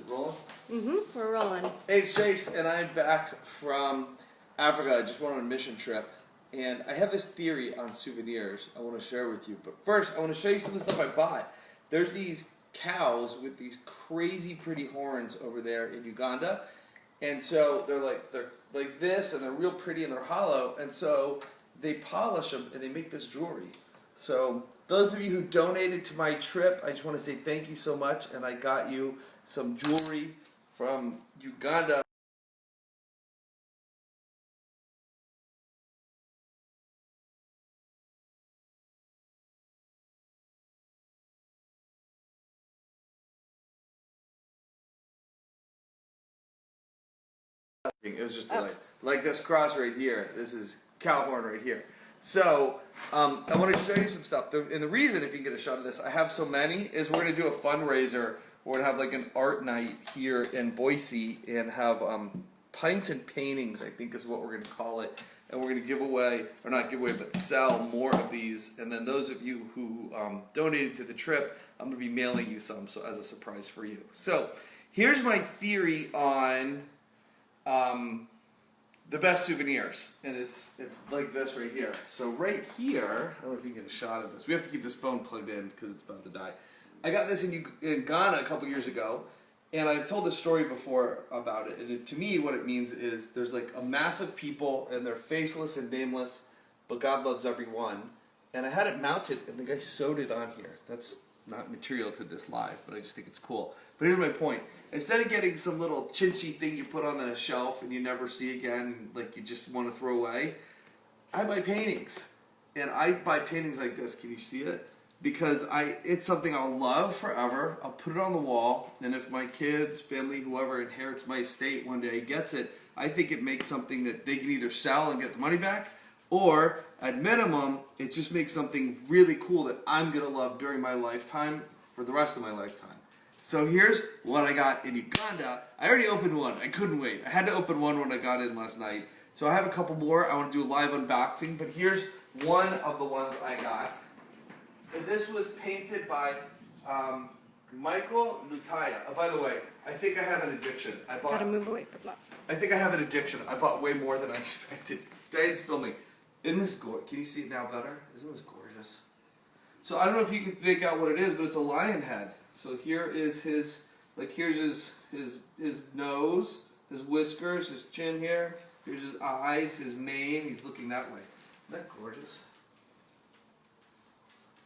Rolling? Mm-hmm, we're rolling. Hey, it's Jase, and I'm back from Africa. I just went on a mission trip, and I have this theory on souvenirs I want to share with you. But first, I want to show you some of the stuff I bought. There's these cows with these crazy pretty horns over there in Uganda, and so they're like this, and they're real pretty, and they're hollow, and so they polish them, and they make this jewelry. So those of you who donated to my trip, I just want to say thank you so much, and I got you some jewelry from Uganda. It was just like this cross right here. This is cow horn right here. So I want to show you some stuff. And the reason, if you can get a shot of this, I have so many, is we're going to do a fundraiser. We're going to have like an art night here in Boise and have pints and paintings, I think is what we're going to call it. And we're going to give away, or not give away, but sell more of these. And then those of you who donated to the trip, I'm going to be mailing you some as a surprise for you. So here's my theory on the best souvenirs, and it's like this right here. So right here, I don't know if you can get a shot of this. We have to keep this phone plugged in because it's about to die. I got this in Ghana a couple years ago, and I've told this story before about it. And to me, what it means is there's like a mass of people, and they're faceless and nameless, but God loves everyone. And I had it mounted, and the guy sewed it on here. That's not material to this live, but I just think it's cool. But here's my point. Instead of getting some little chintzy thing you put on the shelf and you never see again, like you just want to throw away, I buy paintings. And I buy paintings like this. Can you see it? Because it's something I'll love forever. I'll put it on the wall, and if my kids, family, whoever inherits my estate one day gets it, I think it makes something that they can either sell and get the money back, or at minimum, it just makes something really cool that I'm going to love during my lifetime for the rest of my lifetime. So here's what I got in Uganda. I already opened one. I couldn't wait. I had to open one when I got in last night. So I have a couple more. I want to do a live unboxing, but here's one of the ones I got. And this was painted by Michael Lutaya. Oh, by the way, I think I have an addiction. Gotta move away from that. I think I have an addiction. I bought way more than I expected. Diane's filming. Isn't this gorgeous? Can you see it now better? Isn't this gorgeous? So I don't know if you can make out what it is, but it's a lion head. So here is his, here's his nose, his whiskers, his chin here. Here's his eyes, his mane. He's looking that way. Isn't that gorgeous?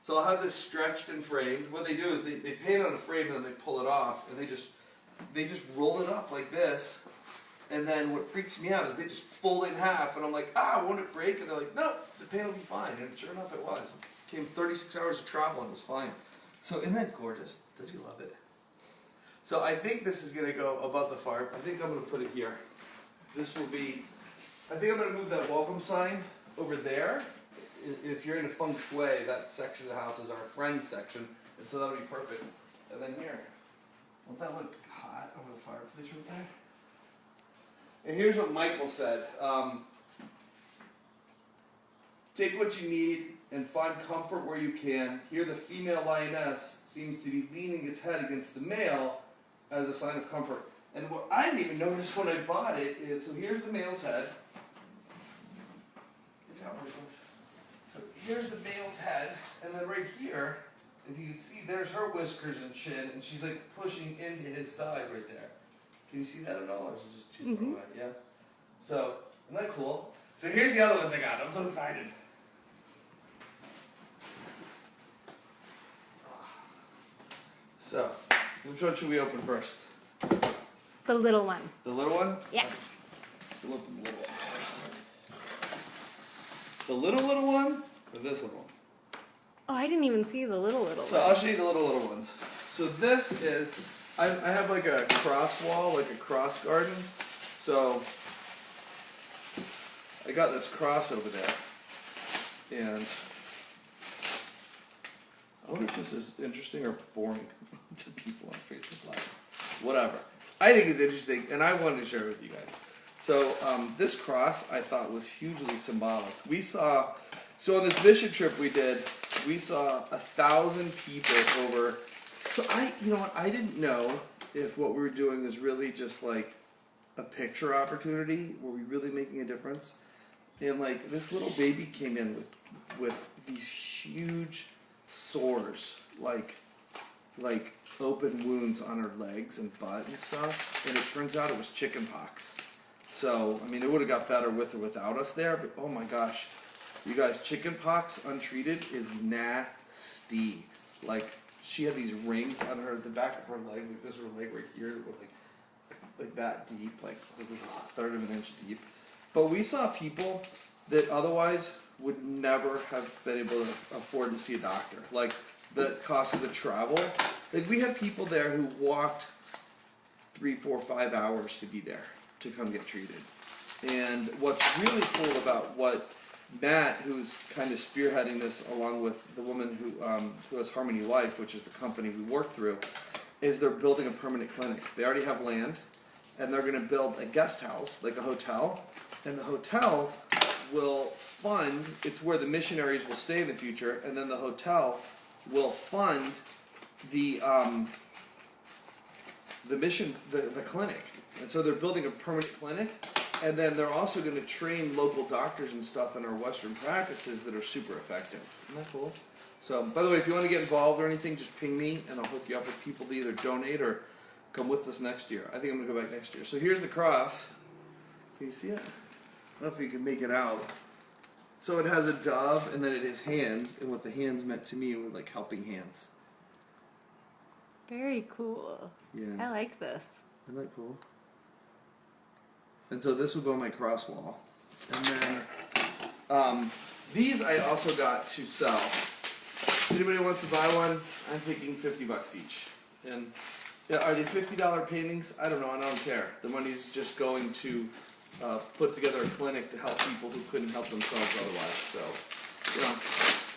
So I'll have this stretched and framed. What they do is they paint on a frame and then they pull it off, and they just roll it up like this. And then what freaks me out is they just fold it in half, and I'm like, won't it break? And they're like, no, the paint will be fine. And sure enough, it was. It came 36 hours of travel, and it was fine. So isn't that gorgeous? Did you love it? So I think this is going to go above the fire. I think I'm going to put it here. This will be, I think I'm going to move that welcome sign over there. If you're into feng shui, that section of the house is our friends section, and so that'll be perfect. And then here, won't that look hot over the fireplace right there? And here's what Michael said. Take what you need and find comfort where you can. Here the female lioness seems to be leaning its head against the male as a sign of comfort. And what I didn't even notice when I bought it is, so here's the male's head. So here's the male's head, and then right here, if you can see, there's her whiskers and chin, and she's like pushing into his side right there. Can you see that at all, or is it just too far away? Yeah. So, isn't that cool? So here's the other ones I got. I'm so excited. So, which one should we open first? The little one. The little one? Yeah. We'll open the little one first. The little one, or this little one? Oh, I didn't even see the little one. So I'll show you the little ones. So this is, I have like a cross wall, like a cross garden. So I got this cross over there, and I wonder if this is interesting or boring to people on Facebook Live. Whatever. I think it's interesting, and I wanted to share it with you guys. So this cross I thought was hugely symbolic. We saw, so on this mission trip we did, we saw 1,000 people over. So you know what, I didn't know if what we're doing is really just like a picture opportunity, were we really making a difference? And like this little baby came in with these huge sores, like open wounds on her legs and butt and stuff, and it turns out it was chicken pox. So, I mean, it would have got better with or without us there, but oh my gosh, you guys, chicken pox untreated is nasty. Like, she had these rings on her, the back of her leg, like this her leg right here, that were like that deep, like a third of an inch deep. But we saw people that otherwise would never have been able to afford to see a doctor. Like, the cost of the travel. Like, we had people there who walked 3, 4, 5 hours to be there to come get treated. And what's really cool about what Matt, who's kind of spearheading this along with the woman who has Harmony Life, which is the company we work through, is they're building a permanent clinic. They already have land, and they're going to build a guest house, like a hotel, and the hotel will fund, it's where the missionaries will stay in the future, and then the hotel will fund the mission, the clinic. And so they're building a permanent clinic, and then they're also going to train local doctors and stuff in our Western practices that are super effective. Isn't that cool? So, by the way, if you want to get involved or anything, just ping me, and I'll hook you up with people to either donate or come with us next year. I think I'm going to go back next year. So here's the cross. Can you see it? I don't know if you can make it out. So it has a dove, and then it has hands, and what the hands meant to me were like helping hands. Very cool. Yeah. I like this. Isn't that cool? And so this will go on my cross wall. And then these I also got to sell. If anybody wants to buy one, I'm thinking $50 each. And yeah, are they $50 paintings? I don't know, and I don't care. The money's just going to put together a clinic to help people who couldn't help themselves otherwise. So, you know,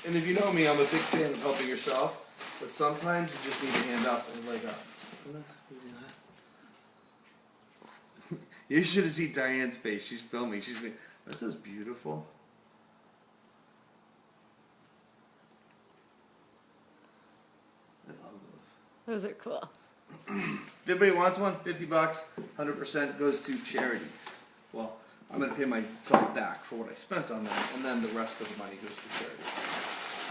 and if you know me, I'm a big fan of helping yourself, but sometimes you just need to hand up and leg up. You should have seen Diane's face. She's filming. She's been, aren't those beautiful? I love those. Those are cool. If anybody wants one, $50, 100% goes to charity. Well, I'm going to pay myself back for what I spent on that, and then the rest of the money goes to charity.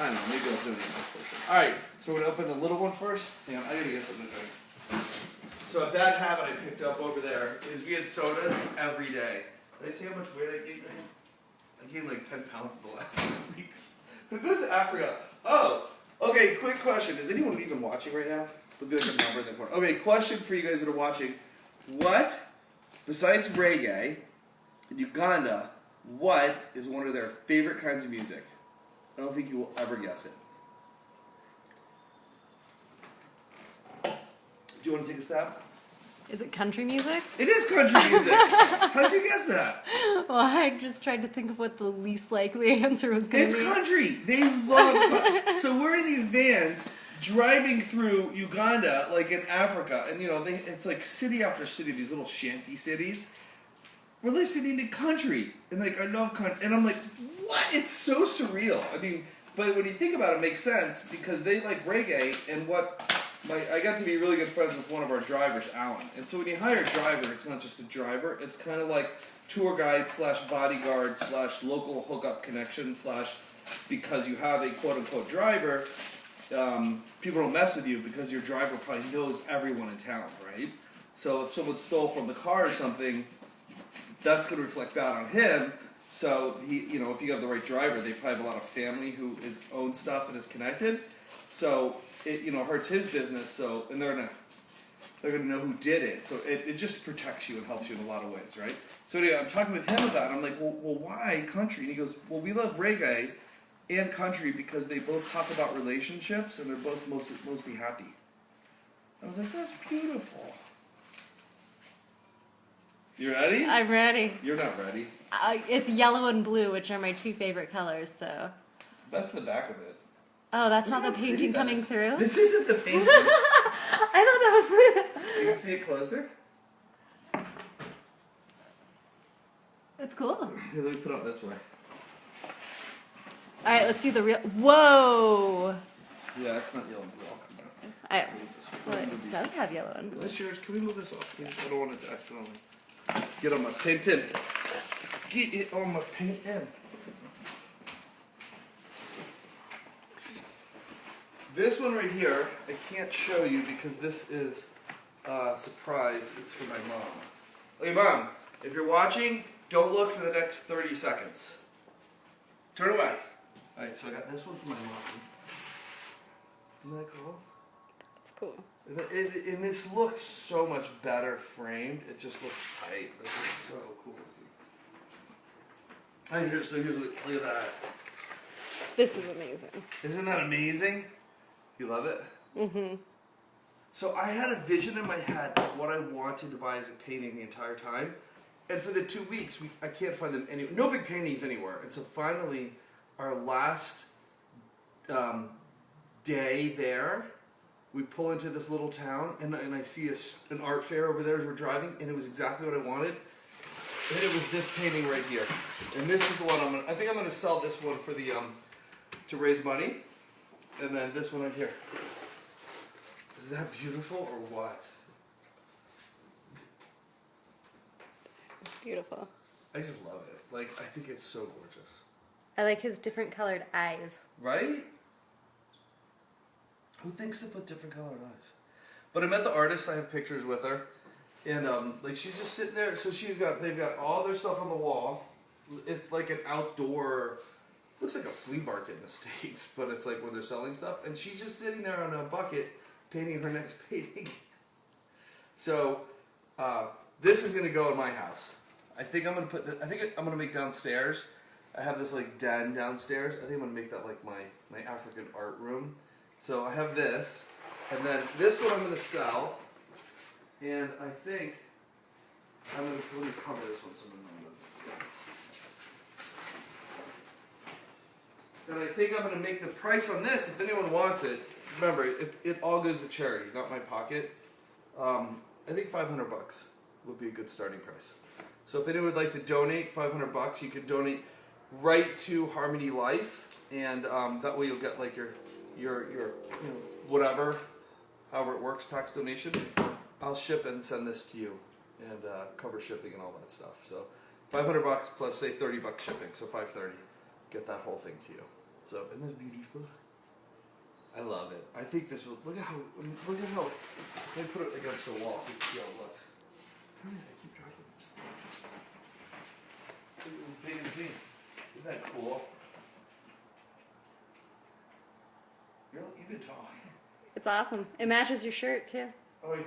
I don't know, maybe I'll donate my portion. Alright, so we're going to open the little one first. Hang on, I got to get something to drink. So a bad habit I picked up over there is we had sodas every day. Did I say how much weight I gained? I gained like 10 pounds in the last 2 weeks. Who goes to Africa? Oh, okay, quick question. Is anyone even watching right now? There'll be like a number in the corner. Okay, question for you guys that are watching. What, besides reggae, in Uganda, what is one of their favorite kinds of music? I don't think you will ever guess it. Do you want to take a stab? Is it country music? It is country music. How'd you guess that? Well, I just tried to think of what the least likely answer was going to be. It's country. They love. So we're in these vans driving through Uganda, like in Africa, and you know, it's like city after city, these little shanty cities. We're listening to country, and like I love country, and I'm like, what? It's so surreal. I mean, but when you think about it, it makes sense because they like reggae, and I got to be really good friends with one of our drivers, Alan. And so when you hire a driver, it's not just a driver. It's kind of like tour guide / bodyguard / local hookup connection / because you have a quote-unquote driver, people don't mess with you because your driver probably knows everyone in town, right? So if someone stole from the car or something, that's going to reflect bad on him. So he, you know, if you have the right driver, they probably have a lot of family who owns stuff and is connected. So it, you know, hurts his business. So and they're gonna know who did it. So it just protects you and helps you in a lot of ways, right? So anyway, I'm talking with him about it. I'm like, well, why country? And he goes, well, we love reggae and country because they both talk about relationships and they're both mostly happy. I was like, that's beautiful. You ready? I'm ready. You're not ready. It's yellow and blue, which are my 2 favorite colors, so. That's the back of it. Oh, that's Look not the how pretty painting that coming is. through? This isn't the painting. I thought that was You can see it closer? It's cool. Here, let me put it this way. Alright, let's see the real. Whoa! Yeah, it's not yellow and blue. I'll come back. Well, it does have yellow Is ones. this yours? Can we move this off, please? I don't want it to accidentally get on my painting. Get it on my painting. This one right here, I can't show you because this is a surprise. It's for my mom. Hey, Mom, if you're watching, don't look for the next 30 seconds. Turn away. Alright, so I got this one for my mom. Isn't that cool? That's cool. And this looks so much better framed. It just looks tight. This is so cool. Alright, here's what, look at that. This is amazing. Isn't that amazing? You love it? Mm-hmm. So I had a vision in my head of what I wanted to buy as a painting the entire time. And for the 2 weeks, I can't find them anywhere. No big paintings anywhere. And so finally, our last day there, we pull into this little town, and I see an art fair over there as we're driving, and it was exactly what I wanted. And it was this painting right here. And this is the one I think I'm gonna sell this one for the to raise money. And then this one right here. Is that beautiful or what? It's beautiful. I just love it. Like, I think it's so gorgeous. I like his different colored eyes. Right? Who thinks to put different colored eyes? But I met the artist. I have pictures with her, and like she's just sitting there. So they've got all their stuff on the wall. It's like an outdoor. Looks like a flea market in the States, but it's like where they're selling stuff. And she's just sitting there on a bucket, painting her next painting. So this is gonna go in my house. I think I'm gonna make downstairs. I have this like den downstairs. I think I'm gonna make that like my African art room. So I have this, and then this one I'm gonna sell. And I think let me cover this one so no one doesn't see it. And I think I'm going to make the price on this, if anyone wants it, remember, it all goes to charity, not my pocket. I think $500 would be a good starting price. So if anyone would like to donate $500, you could donate right to Harmony Life, and that way you'll get like your whatever, however it works, tax donation. I'll ship and send this to you, and cover shipping and all that stuff. So $500 plus say $30 shipping, so $530. Get that whole thing to you. So, isn't this beautiful? I love it. I think this will, look at how, let me put it against the wall so you can see how it looks. I keep dropping this. This is big and clean. Isn't that cool? You can talk. It's awesome. It matches your shirt too. Oh, yeah.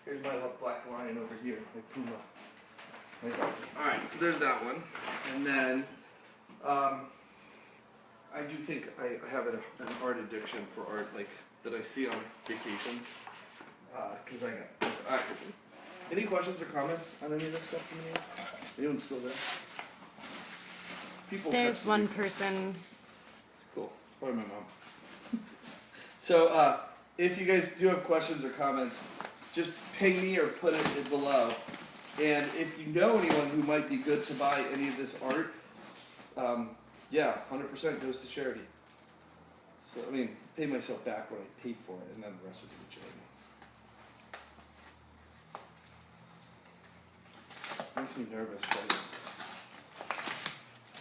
Here's my little black lion over here, my puma. Alright, so there's that one. And then, I do think I have an art addiction for art, like, that I see on vacations. Because I got this. Alright. Any questions or comments on any of this stuff from anyone? Anyone still there? People There's one person. Cool. Probably my mom. So, if you guys do have questions or comments, just ping me or put it below. And if you know anyone who might be good to buy any of this art, yeah, 100% goes to charity. So, I mean, pay myself back what I paid for it, and then the rest would go to charity. Makes me nervous, but...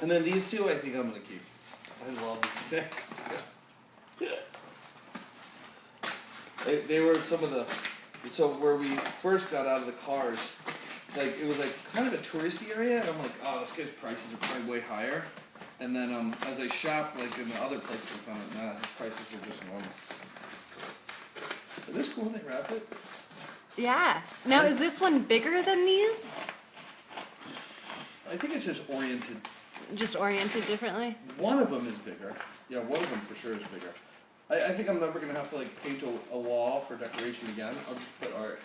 And then these two, I think I'm going to keep. I love these things. They were some of the... So where we first got out of the cars, like it was like kind of a touristy area, and I'm like, oh, this guy's prices are probably way higher. And then as I shopped, like in the other places, I found that the prices were just normal. Is this cool when they wrap it? Yeah. Now, is this one bigger than these? I think it's just oriented. Just oriented differently? One of them is bigger. Yeah, one of them for sure is bigger. I think I'm never going to have to like paint a wall for decoration again. I'll just put art.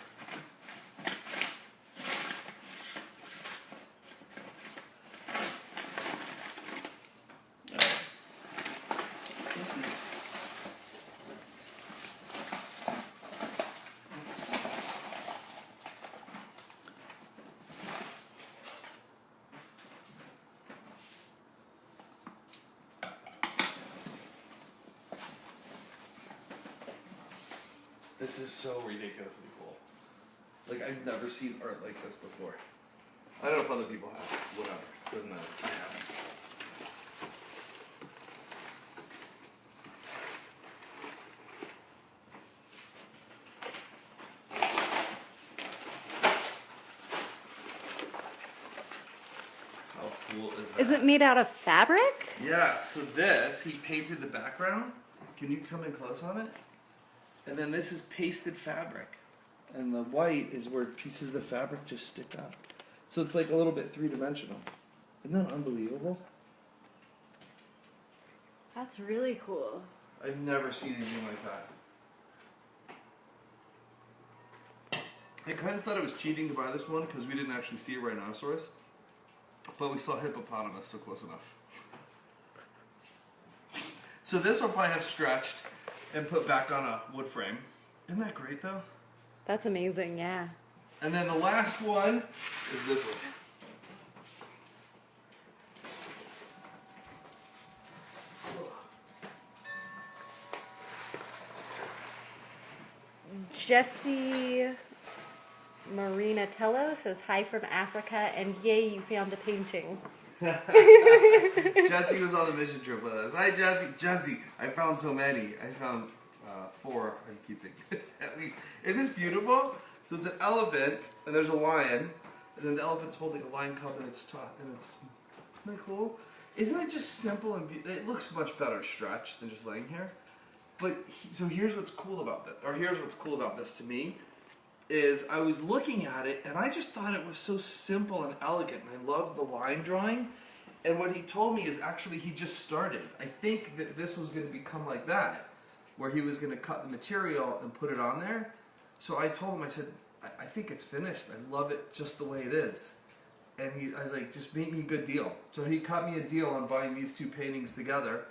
This is so ridiculously cool. Like, I've never seen art like this before. I don't know if other people have. Whatever. Doesn't matter. I haven't. How cool is that? Is it made out of fabric? Yeah, so this, he painted the background. Can you come in close on it? And then this is pasted fabric. And the white is where pieces of the fabric just stick up. So it's like a little bit three-dimensional. Isn't that unbelievable? That's really cool. I've never seen anything like that. I kind of thought it was cheating to buy this one because we didn't actually see a rhinoceros. But we saw hippopotamus, so close enough. So this will probably have stretched and put back on a wood frame. Isn't that great though? That's amazing, yeah. And then the last one is this one. Jesse Marinatello says hi from Africa and yay, you found a painting. Jesse was on the mission trip with us. Hi, Jesse. Jesse, I found so many. I found 4 I'm keeping, at least. Isn't this beautiful? So it's an elephant, and there's a lion, and then the elephant's holding a lion cub, and it's taught, and it's, isn't that cool? Isn't it just simple and it looks much better stretched than just laying here? But, so here's what's cool about this, or here's what's cool about this to me, is I was looking at it, and I just thought it was so simple and elegant, and I love the line drawing. And what he told me is actually he just started. I think that this was going to become like that, where he was going to cut the material and put it on there. So I told him, I said, I think it's finished. I love it just the way it is. And I was like, just make me a good deal. So he cut me a deal on buying these 2 paintings together.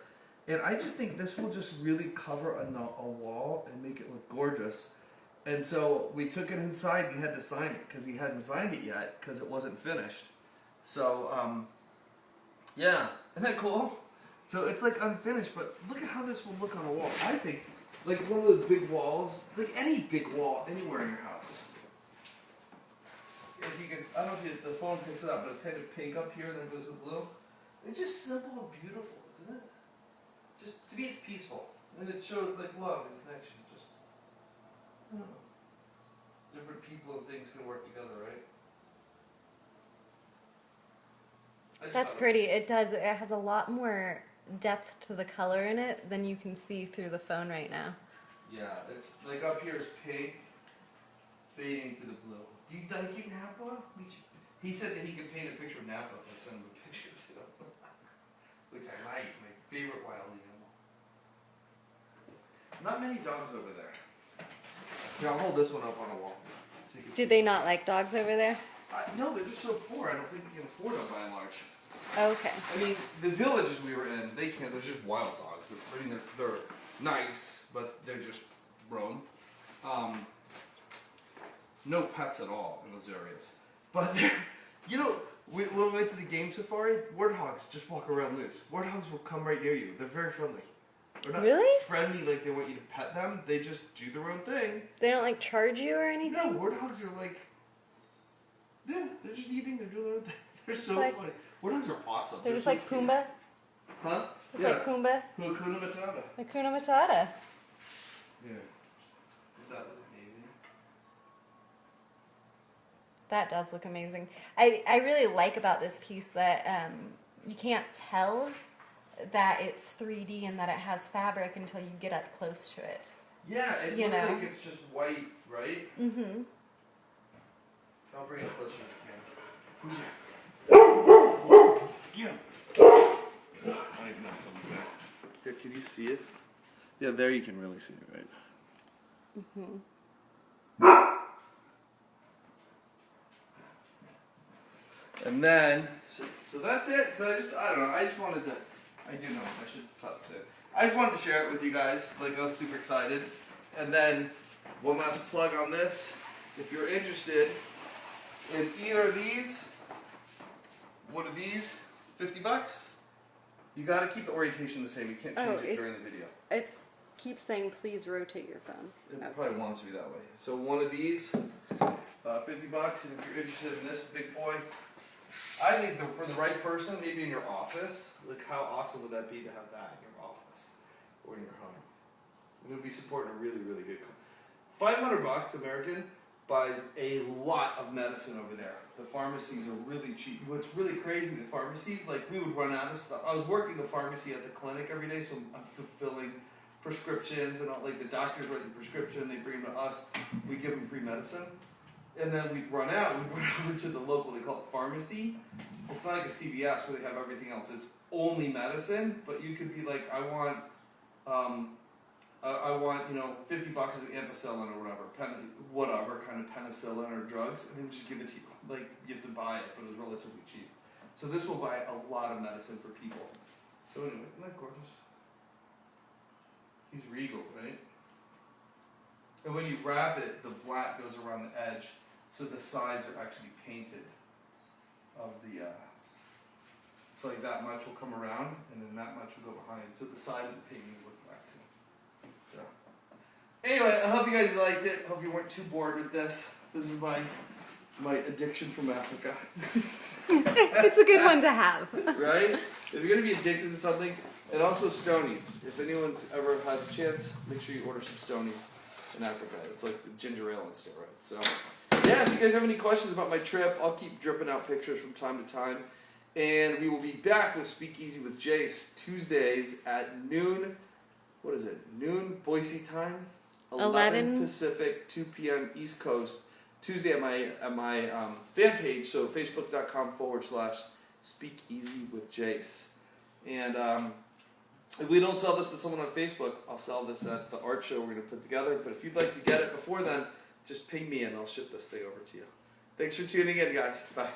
And I just think this will just really cover a wall and make it look gorgeous. And so we took it inside and he had to sign it because he hadn't signed it yet because it wasn't finished. So, yeah, isn't that cool? So it's like unfinished, but look at how this will look on a wall. I think, like one of those big walls, like any big wall anywhere in your house. If you can, I don't know if the phone picks it up, but it's kind of pink up here and then goes to blue. It's just simple and beautiful, isn't it? Just, to me it's peaceful. And it shows like love and connection. Just, I don't know. Different people and things can work together, right? That's pretty. It does. It has a lot more depth to the color in it than you can see through the phone right now. Yeah, it's like up here is pink, fading to the blue. Do you like Napa? He said that he could paint a picture of Napa if I sent him a picture too. Which I like, my favorite wild animal. Not many dogs over there. Here, I'll hold this one up on a wall. So you can Do they not like dogs over there? no, they're just so poor. I don't think we can afford them by and large. Okay. I mean, the villages we were in, they can't. They're just wild dogs. They're nice, but they're just roam. No pets at all in those areas. But you know, when we went to the game safari, warthogs just walk around loose. Warthogs will come right near you. They're very friendly. They're not Really? friendly like they want you to pet them. They just do their own thing. They don't like charge you or anything? No, warthogs are like, yeah, they're just eating. They're doing their own thing. They're so like- funny. Warthogs are awesome. They're just so like cute. Pumbaa? Huh? It's like Pumbaa? Hakuna Matata. Hakuna Matata. Yeah. Does that look amazing? That does look amazing. I really like about this piece that you can't tell that it's 3D and that it has fabric until you get up close to it. Yeah, it You looks know. like it's just white, right? Mm-hmm. I'll bring it closer to the camera. Yeah. I don't even know if someone's there. Here, can you see it? Yeah, there you can really see it, right? Mm-hmm. And then, so that's it. So I don't know. I just wanted to, I do know. I should stop it. I just wanted to share it with you guys. Like, I was super excited. And then, one last plug on this. If you're interested in either of these, one of these, $50. You got to keep the orientation the same. You can't change it during the video. It's keeps saying, please rotate your phone. It Okay. probably wants to be that way. So one of these, $50, and if you're interested in this big boy, I think for the right person, maybe in your office, like how awesome would that be to have that in your office or in your home? It would be supporting a really, really good $500 American buys a lot of medicine over there. The pharmacies are really cheap. What's really crazy, the pharmacies, like we would run out of stuff. I was working the pharmacy at the clinic every day, so I'm fulfilling prescriptions and all, like the doctors write the prescription, they bring them to us, we give them free medicine. And then we'd run out, we'd run over to the local, they call it pharmacy. It's not like a CVS where they have everything else, it's only medicine, but you could be like, I want, you know, $50 of ampicillin or whatever kind of penicillin or drugs, and they would just give it to you. Like, you have to buy it, but it was relatively cheap. So this will buy a lot of medicine for people. So anyway, isn't that gorgeous? He's regal, right? And when you wrap it, the black goes around the edge, so the sides are actually painted of the, so like that much will come around, and then that much will go behind. So the side of the painting will look black too. So, anyway, I hope you guys liked it. Hope you weren't too bored with this. This is my addiction from Africa. It's a good one to have. Right? If you're going to be addicted to something, and also Stonies. If anyone's ever has a chance, make sure you order some Stonies in Africa. It's like the ginger ale on steroids. So, yeah, if you guys have any questions about my trip, I'll keep dripping out pictures from time to time. And we will be back with Speakeasy with Jase Tuesdays at noon. What is it? Noon Boise time? 11 Pacific, 2 p.m. East Coast. Tuesday at my fan page, so facebook.com/Speakeasy with Jase. And if we don't sell this to someone on Facebook, I'll sell this at the art show we're going to put together. But if you'd like to get it before then, just ping me and I'll ship this thing over to you. Thanks for tuning in, guys. Bye.